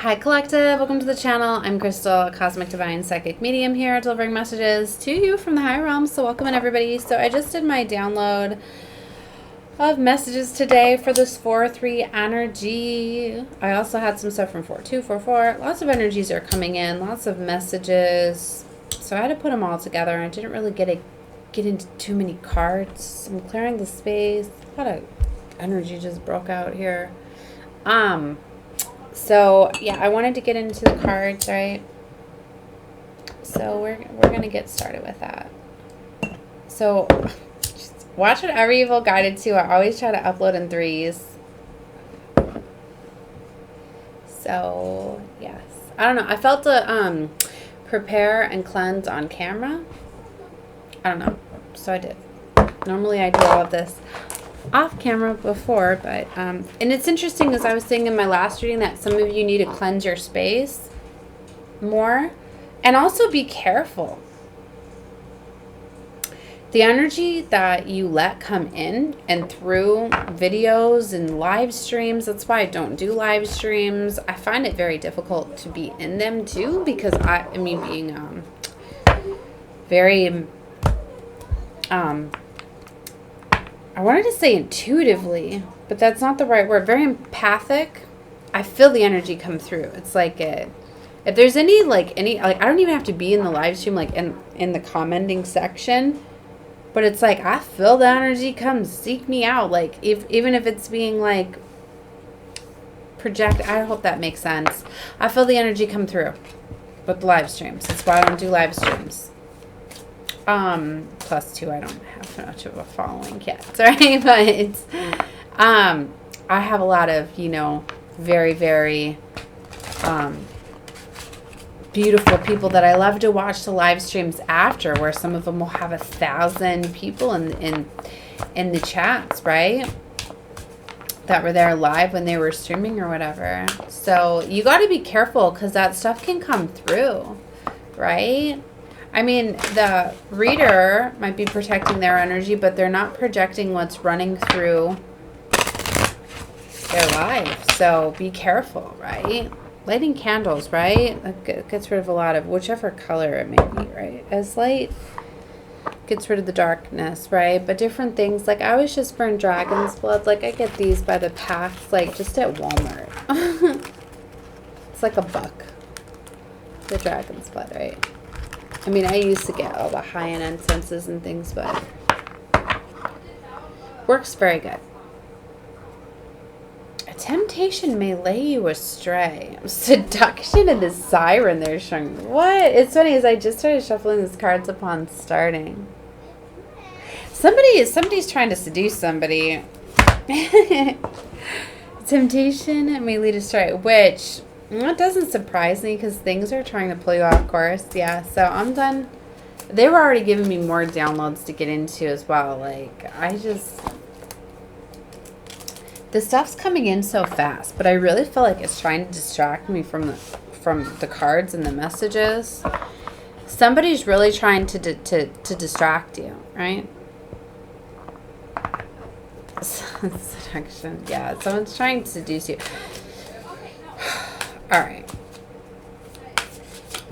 Hi Collective, welcome to the channel. I'm Crystal, a Cosmic Divine Psychic Medium here, delivering messages to you from the higher realms. So welcome in everybody. So I just did my download of messages today for this 4-3 energy. I also had some stuff from 4-2, 4-4. Lots of energies are coming in, lots of messages. So I had to put them all together. I didn't really get into too many cards. I'm clearing the space. A lot of energy just broke out here. So yeah, I wanted to get into the cards, right? So we're gonna get started with that. So watch whatever you feel guided to. I always try to upload in threes. So yes, I don't know. I felt to prepare and cleanse on camera. I don't know, so I did. Normally I do all of this off camera before, but and it's interesting, as I was saying in my last reading, that some of you need to cleanse your space more and also be careful. The energy that you let come in and through videos and live streams, that's why I don't do live streams. I find it very difficult to be in them too, because I mean being very I wanted to say intuitively, but that's not the right word. Very empathic. I feel the energy come through. It's like if there's any I don't even have to be in the live stream, like in the commenting section, but it's like I feel the energy come seek me out. Like even if it's being like project, I hope that makes sense. I feel the energy come through with the live streams. That's why I don't do live streams. +2, I don't have much of a following yet, right? But I have a lot of, very, very beautiful people that I love to watch the live streams after, where some of them will have 1,000 people in the chats, right? That were there live when they were streaming or whatever. So you got to be careful, because that stuff can come through, right? I mean, the reader might be protecting their energy, but they're not projecting what's running through their life. So be careful, right? Lighting candles, right? That gets rid of a lot of whichever color it may be, right? As light gets rid of the darkness, right? But different things, like I always just burn dragon's blood. Like I get these by the packs, like just at Walmart. It's like $1. The dragon's blood, right? I mean, I used to get all the high-end incenses and things, but works very good. A temptation may lay you astray. Seduction and the siren they're showing. What? It's funny, as I just started shuffling these cards upon starting. Somebody's trying to seduce somebody. Temptation may lead astray, which... That doesn't surprise me, because things are trying to pull you off course. Yeah, so I'm done. They were already giving me more downloads to get into as well. Like, the stuff's coming in so fast, but I really feel like it's trying to distract me from the cards and the messages. Somebody's really trying to distract you, right? Seduction. Yeah, someone's trying to seduce you. All right.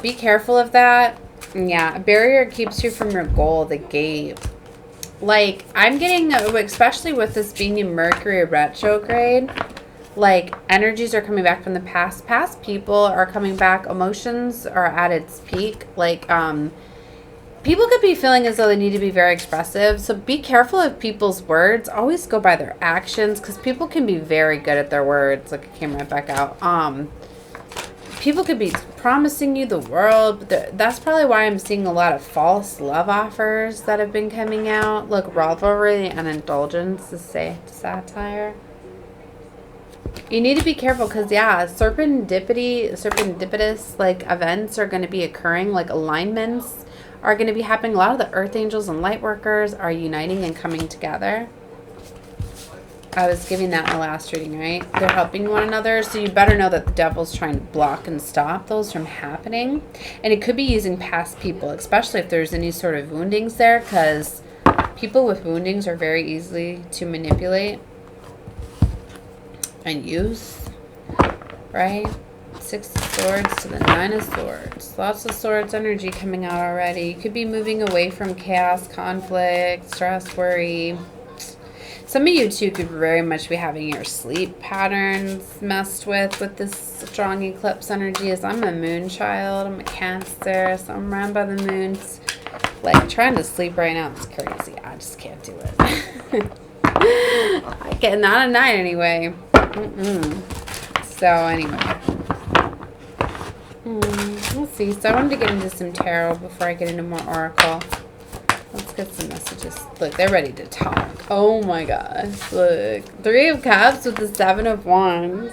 Be careful of that. Yeah, a barrier keeps you from your goal, the gate. Like, I'm getting, especially with this being in Mercury retrograde, like, energies are coming back from the past. Past people are coming back. Emotions are at its peak. Like, people could be feeling as though they need to be very expressive. So be careful of people's words. Always go by their actions, because people can be very good at their words. Like, it came right back out. People could be promising you the world, but that's probably why I'm seeing a lot of false love offers that have been coming out. Look, rivalry and indulgence is satire. You need to be careful, because, yeah, serendipitous, like, events are going to be occurring. Like, alignments are going to be happening. A lot of the earth angels and light workers are uniting and coming together. I was giving that in the last reading, right? They're helping one another, so you better know that the devil's trying to block and stop those from happening. And it could be using past people, especially if there's any sort of woundings there, because people with woundings are very easy to manipulate and use, right? Six of Swords to the Nine of Swords. Lots of Swords energy coming out already. You could be moving away from chaos, conflict, stress, worry. Some of you, too, could very much be having your sleep patterns messed with this strong eclipse energy. As I'm a moon child, I'm a Cancer, so I'm around by the moon. Like, trying to sleep right now is crazy. I just can't do it. I get not a night anyway. So, anyway. Let's see. So, I wanted to get into some tarot before I get into more oracle. Let's get some messages. Look, they're ready to talk. Oh my gosh. Look. Three of Cups with the Seven of Wands.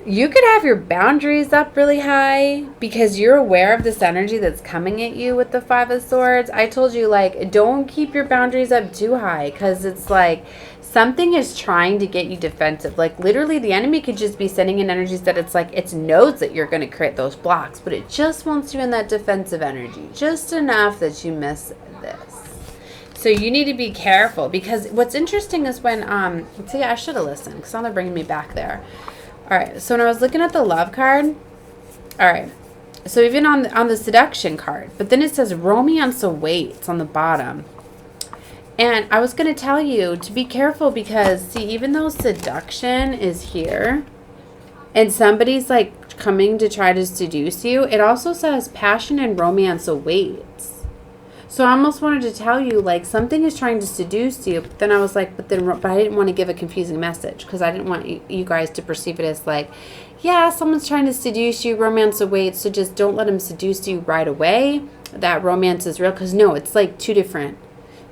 You could have your boundaries up really high because you're aware of this energy that's coming at you with the Five of Swords. I told you, like, don't keep your boundaries up too high because it's like something is trying to get you defensive. Like, literally, the enemy could just be sending in energies that it's like it knows that you're going to create those blocks, but it just wants you in that defensive energy just enough that you miss this. So you need to be careful because what's interesting is when, see, I should have listened because now they're bringing me back there. All right, so when I was looking at the love card, all right, so even on the seduction card, but then it says romance awaits on the bottom. And I was going to tell you to be careful because, see, even though seduction is here and somebody's like coming to try to seduce you, it also says passion and romance awaits. So I almost wanted to tell you, like, something is trying to seduce you. But then I was like, but I didn't want to give a confusing message because I didn't want you guys to perceive it as like, yeah, someone's trying to seduce you, romance awaits. So just don't let them seduce you right away. That romance is real. Because no, it's like two different.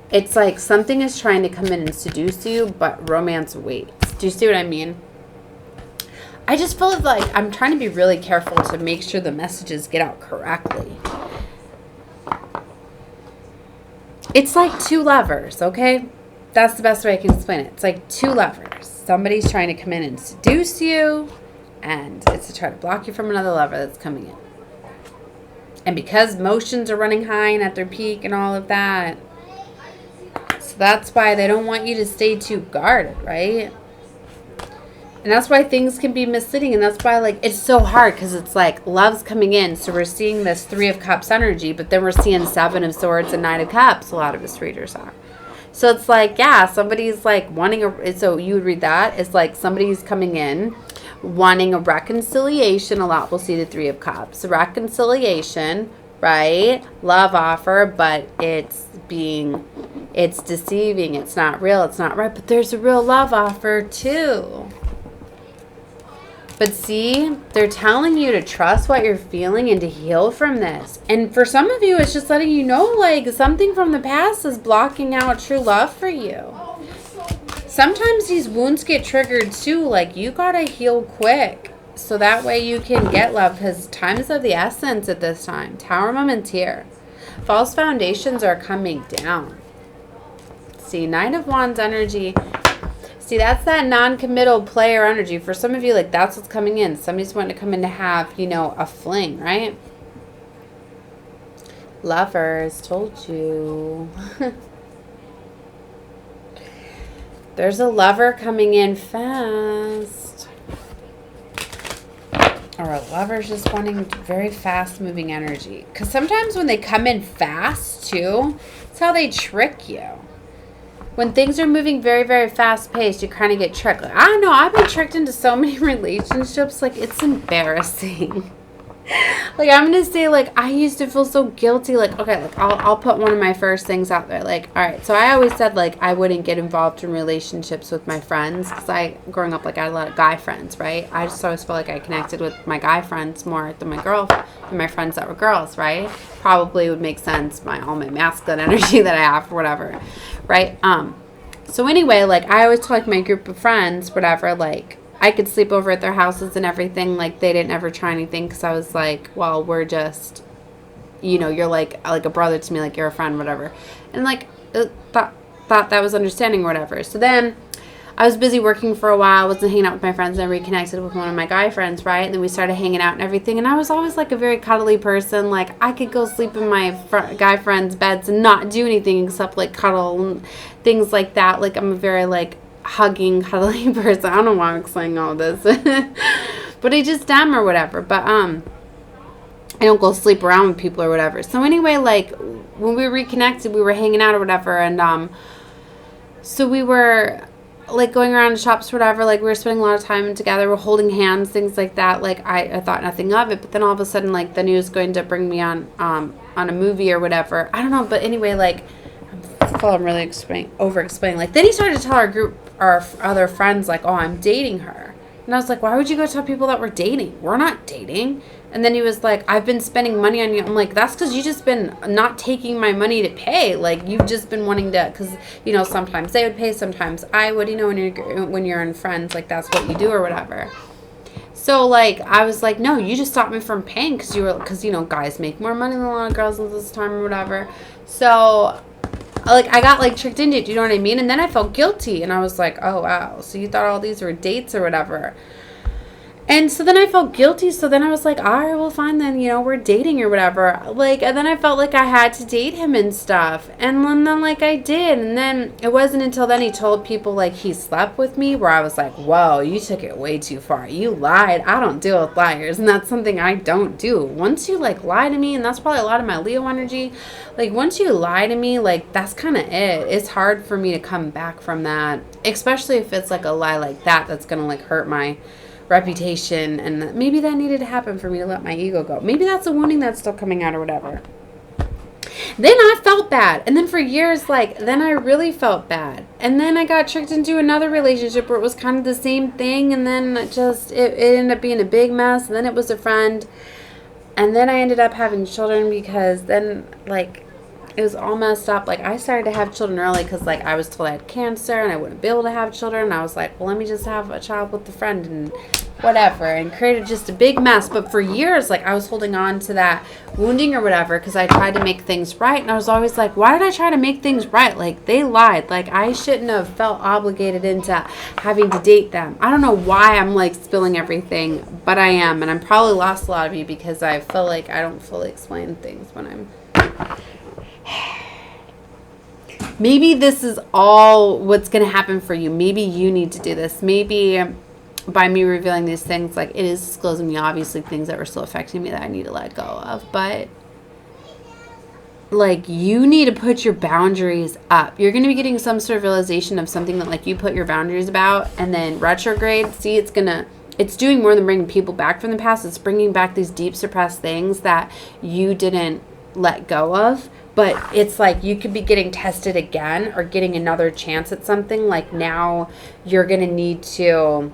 It's like something is trying to come in and seduce you, but romance awaits. Do you see what I mean? I just feel like I'm trying to be really careful to make sure the messages get out correctly. It's like two lovers, okay? That's the best way I can explain it. It's like two lovers. Somebody's trying to come in and seduce you, and it's to try to block you from another lover that's coming in. And because emotions are running high and at their peak and all of that, so that's why they don't want you to stay too guarded, right? And that's why things can be misleading. And that's why, like, it's so hard because it's like love's coming in. So we're seeing this Three of Cups energy, but then we're seeing Seven of Swords and Nine of Cups. A lot of us readers are. So it's like, yeah, somebody's like wanting so you would read that. It's like somebody's coming in wanting a reconciliation. A lot will see the Three of Cups. Reconciliation, right? Love offer, but it's deceiving. It's not real. It's not right. But there's a real love offer too. But see, they're telling you to trust what you're feeling and to heal from this. And for some of you, it's just letting you know, like, something from the past is blocking out true love for you. Sometimes these wounds get triggered too. Like, you gotta heal quick so that way you can get love because time is of the essence at this time. Tower moment's here. False foundations are coming down. See, Nine of Wands energy. See, that's that non-committal player energy. For some of you, like, that's what's coming in. Somebody's wanting to come in to have, you know, a fling, right? Lovers, told you. There's a lover coming in fast. Or a lover's just wanting very fast-moving energy. Because sometimes when they come in fast, too, it's how they trick you. When things are moving very, very fast-paced, you kind of get tricked. Like, I don't know. I've been tricked into so many relationships. Like, it's embarrassing. Like, I'm going to say, like, I used to feel so guilty. Like, okay, like, I'll put one of my first things out there. Like, all right. So, I always said, like, I wouldn't get involved in relationships with my friends. Because growing up, like, I had a lot of guy friends, right? I just always felt like I connected with my guy friends more than my friends that were girls, right? Probably would make sense. All my masculine energy that I have or whatever, right? So anyway, like, I always told, like, my group of friends, whatever, like, I could sleep over at their houses and everything. Like, they didn't ever try anything because I was like, well, we're just, you know, you're like a brother to me, like, you're a friend, whatever. And, like, thought that was understanding or whatever. So then I was busy working for a while, wasn't hanging out with my friends, and I reconnected with one of my guy friends, right? And then we started hanging out and everything. And I was always, like, a very cuddly person. Like, I could go sleep in my guy friends' beds and not do anything except, like, cuddle and things like that. Like, I'm a very, like, hugging, cuddly person. I don't know why I'm explaining all this. But I just am or whatever. But I don't go sleep around with people or whatever. So anyway, like when we reconnected, we were hanging out or whatever, and so we were like going around to shops or whatever, like we were spending a lot of time together, we're holding hands, things like that. Like I thought nothing of it, but then all of a sudden, like the news going to bring me on a movie or whatever. I don't know, but anyway, like I'm really over explaining. Like then he started to tell our other friends, like, oh, I'm dating her. And I was like, why would you go tell people that we're dating? We're not dating. And then he was like, I've been spending money on you. I'm like, that's because you just been not taking my money to pay. Like, you've just been wanting to, because, you know, sometimes they would pay, sometimes I would, you know, when you're in friends, like, that's what you do or whatever. So, like, I was like, no, you just stopped me from paying because, you know, guys make more money than a lot of girls at this time or whatever. So, like, I got, like, tricked into it, do you know what I mean? And then I felt guilty, and I was like, oh, wow, so you thought all these were dates or whatever. And so then I felt guilty, so then I was like, all right, well, fine, then, you know, we're dating or whatever. Like, and then I felt like I had to date him and stuff. And then, like, I did. And then it wasn't until then he told people, like, he slept with me, where I was like, whoa, you took it way too far. You lied. I don't deal with liars, and that's something I don't do. Once you, like, lie to me, and that's probably a lot of my Leo energy, like, once you lie to me, like, that's kind of it. It's hard for me to come back from that, especially if it's, like, a lie like that that's going to, like, hurt my reputation, and maybe that needed to happen for me to let my ego go. Maybe that's a wounding that's still coming out or whatever. Then I felt bad, and then for years, like, then I really felt bad, and then I got tricked into another relationship where it was kind of the same thing, and then it ended up being a big mess, and then it was a friend, and then I ended up having children because then, like, it was all messed up. Like, I started to have children early because, like, I was told I had cancer and I wouldn't be able to have children. And I was like, well, let me just have a child with a friend and whatever, and created just a big mess. But for years, like, I was holding on to that wounding or whatever because I tried to make things right. And I was always like, why did I try to make things right? Like, they lied. Like, I shouldn't have felt obligated into having to date them. I don't know why I'm, like, spilling everything, but I am. And I'm probably lost a lot of you because I feel like I don't fully explain things when I'm... Maybe this is all what's going to happen for you. Maybe you need to do this. Maybe by me revealing these things, like, it is disclosing me obviously things that were still affecting me that I need to let go of. But, like, you need to put your boundaries up. You're going to be getting some sort of realization of something that, like, you put your boundaries about. And then retrograde, see, it's doing more than bringing people back from the past. It's bringing back these deep suppressed things that you didn't let go of. But it's like you could be getting tested again or getting another chance at something. Like, now you're going to need to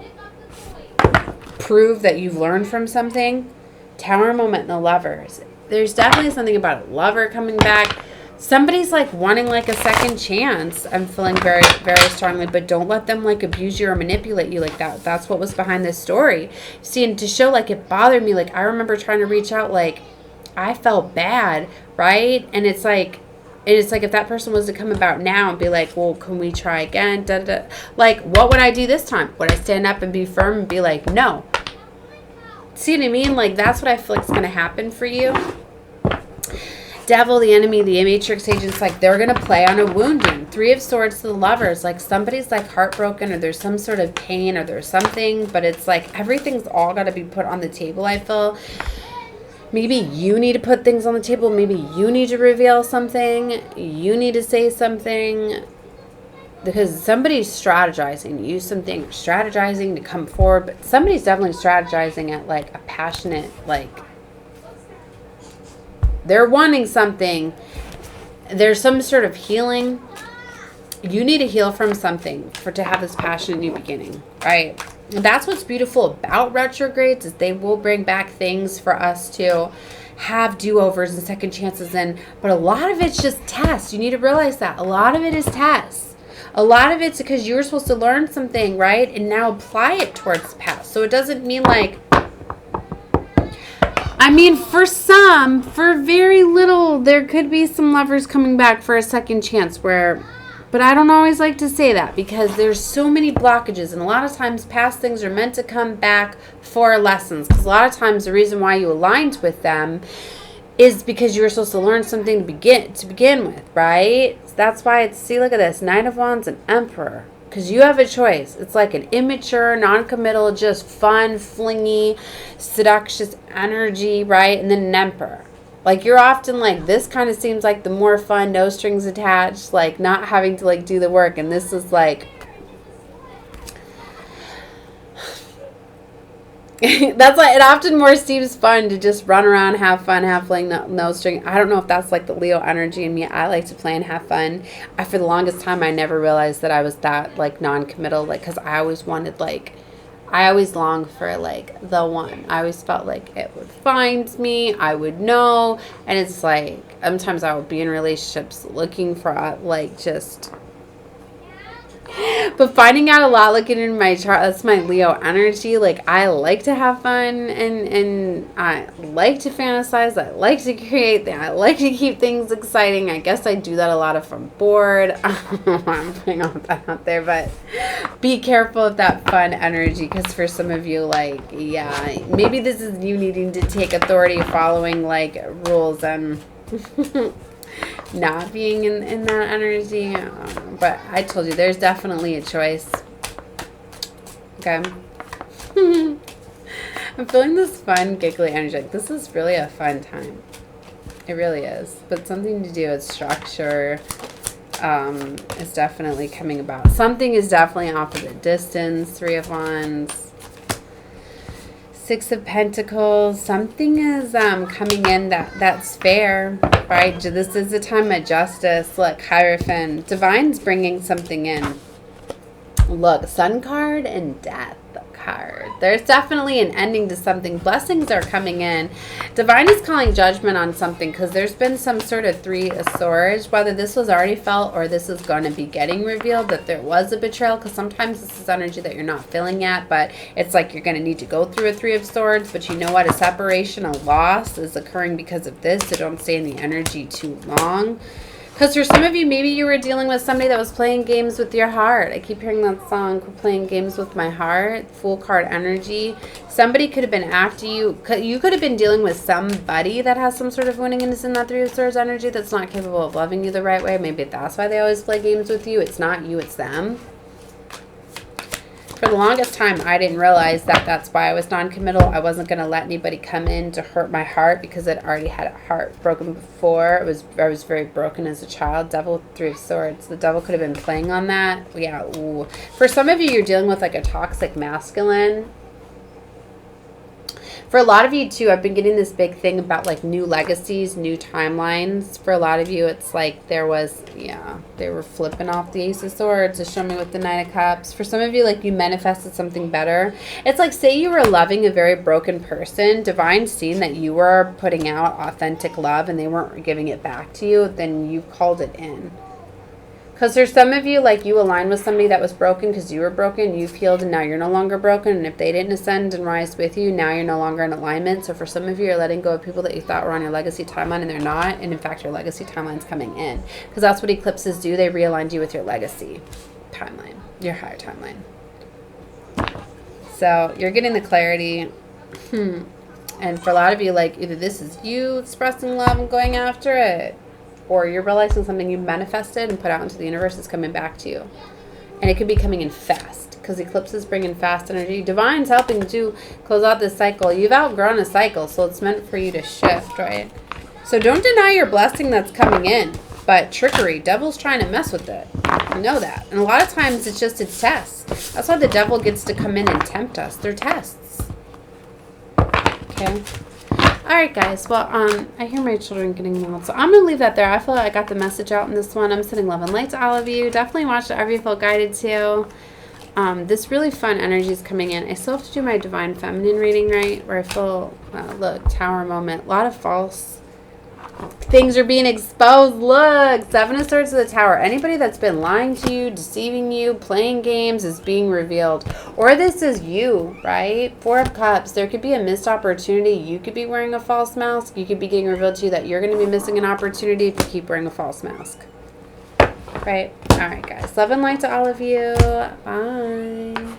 prove that you've learned from something. Tower moment and the Lovers. There's definitely something about a lover coming back. Somebody's, like, wanting, like, a second chance. I'm feeling very, very strongly. But don't let them, like, abuse you or manipulate you like that. That's what was behind this story. See, and to show, like, it bothered me. Like, I remember trying to reach out, like, I felt bad, right? And it's like if that person was to come about now and be like, well, can we try again? Da, da, da. Like, what would I do this time? Would I stand up and be firm and be like, no? See what I mean? Like, that's what I feel like is going to happen for you. Devil, the enemy, the matrix agents, like, they're going to play on a wounding. 3 of Swords to the Lovers. Like, somebody's, like, heartbroken, or there's some sort of pain, or there's something, but it's like everything's all got to be put on the table, I feel. Maybe you need to put things on the table. Maybe you need to reveal something. You need to say something. Because somebody's strategizing. Use something, strategizing to come forward. But somebody's definitely strategizing at, like, a passionate, like, they're wanting something. There's some sort of healing. You need to heal from something to have this passionate new beginning, right? And that's what's beautiful about retrogrades, is they will bring back things for us to have do-overs and second chances in. But a lot of it's just tests. You need to realize that. A lot of it is tests. A lot of it's because you were supposed to learn something, right? And now apply it towards the past. So it doesn't mean, like, I mean, for some, for very little, there could be some lovers coming back for a second chance where... But I don't always like to say that because there's so many blockages. And a lot of times past things are meant to come back for lessons. Because a lot of times the reason why you aligned with them is because you were supposed to learn something to begin with, right? So that's why it's, see, look at this. Knight of Wands and Emperor. Because you have a choice. It's like an immature, non-committal, just fun, flingy, seductious energy, right? And then an emperor. Like, you're often like, this kind of seems like the more fun, no strings attached, like not having to like do the work. And this is like, that's like, it often more seems fun to just run around, have fun, have fling, no string. I don't know if that's like the Leo energy in me. I like to play and have fun. For the longest time, I never realized that I was that like non-committal, like, because I always wanted like, I always longed for like the one. I always felt like it would find me, I would know. And it's like, sometimes I would be in relationships looking for like just, but finding out a lot, looking in my chart, that's my Leo energy. Like, I like to have fun, and I like to fantasize. I like to create. I like to keep things exciting. I guess I do that a lot if I'm bored. I'm putting all that out there, but be careful of that fun energy, because for some of you, like, yeah, maybe this is you needing to take authority, following like rules and not being in that energy. But I told you, there's definitely a choice. Okay. I'm feeling this fun, giggly energy. Like, this is really a fun time. It really is. But something to do with structure is definitely coming about. Something is definitely off of the distance. 3 of Wands. 6 of Pentacles. Something is coming in that's fair, right? This is a time of justice. Look, Hierophant. Divine's bringing something in. Look, Sun card and Death card. There's definitely an ending to something. Blessings are coming in. Divine is calling judgment on something, because there's been some sort of 3 of Swords, whether this was already felt or this is going to be getting revealed, that there was a betrayal, because sometimes this is energy that you're not feeling yet, but it's like you're going to need to go through a 3 of Swords. But you know what? A separation, a loss is occurring because of this, so don't stay in the energy too long. Because for some of you, maybe you were dealing with somebody that was playing games with your heart. I keep hearing that song, Playing Games with My Heart, Fool card energy. Somebody could have been after you. You could have been dealing with somebody that has some sort of wounding and is in that 3 of Swords energy that's not capable of loving you the right way. Maybe that's why they always play games with you. It's not you, it's them. For the longest time, I didn't realize that that's why I was non-committal. I wasn't going to let anybody come in to hurt my heart, because I'd already had a heart broken before. I was very broken as a child. Devil with 3 of Swords. The devil could have been playing on that. Yeah. Ooh. For some of you, you're dealing with like a toxic masculine. For a lot of you too, I've been getting this big thing about like new legacies, new timelines. For a lot of you, it's like there was, yeah, they were flipping off the Ace of Swords to show me with the 9 of Cups. For some of you, like, you manifested something better. It's like, say you were loving a very broken person. Divine's seen that you were putting out authentic love and they weren't giving it back to you, then you called it in. Because there's some of you, like, you aligned with somebody that was broken because you were broken, you've healed, and now you're no longer broken. And if they didn't ascend and rise with you, now you're no longer in alignment. So for some of you, you're letting go of people that you thought were on your legacy timeline, and they're not. And in fact, your legacy timeline's coming in. Because that's what eclipses do. They realigned you with your legacy timeline, your higher timeline. So you're getting the clarity. And for a lot of you, like, either this is you expressing love and going after it, or you're realizing something you manifested and put out into the universe is coming back to you. And it could be coming in fast, because eclipses bring in fast energy. Divine's helping to close out this cycle. You've outgrown a cycle, so it's meant for you to shift, right? So don't deny your blessing that's coming in. But trickery, devil's trying to mess with it. You know that. And a lot of times it's just a test. That's why the devil gets to come in and tempt us. They're tests. Okay? Alright guys, well, I hear my children getting loud, so I'm going to leave that there. I feel like I got the message out in this one. I'm sending love and light to all of you. Definitely watch whatever you feel guided to. This really fun energy is coming in. I still have to do my Divine Feminine reading, right, where I feel, look, Tower moment. A lot of false things are being exposed. Look, 7 of Swords to the Tower. Anybody that's been lying to you, deceiving you, playing games is being revealed. Or this is you, right? 4 of Cups. There could be a missed opportunity. You could be wearing a false mask. You could be getting revealed to you that you're going to be missing an opportunity if you keep wearing a false mask. Right? All right, guys. Love and light to all of you. Bye.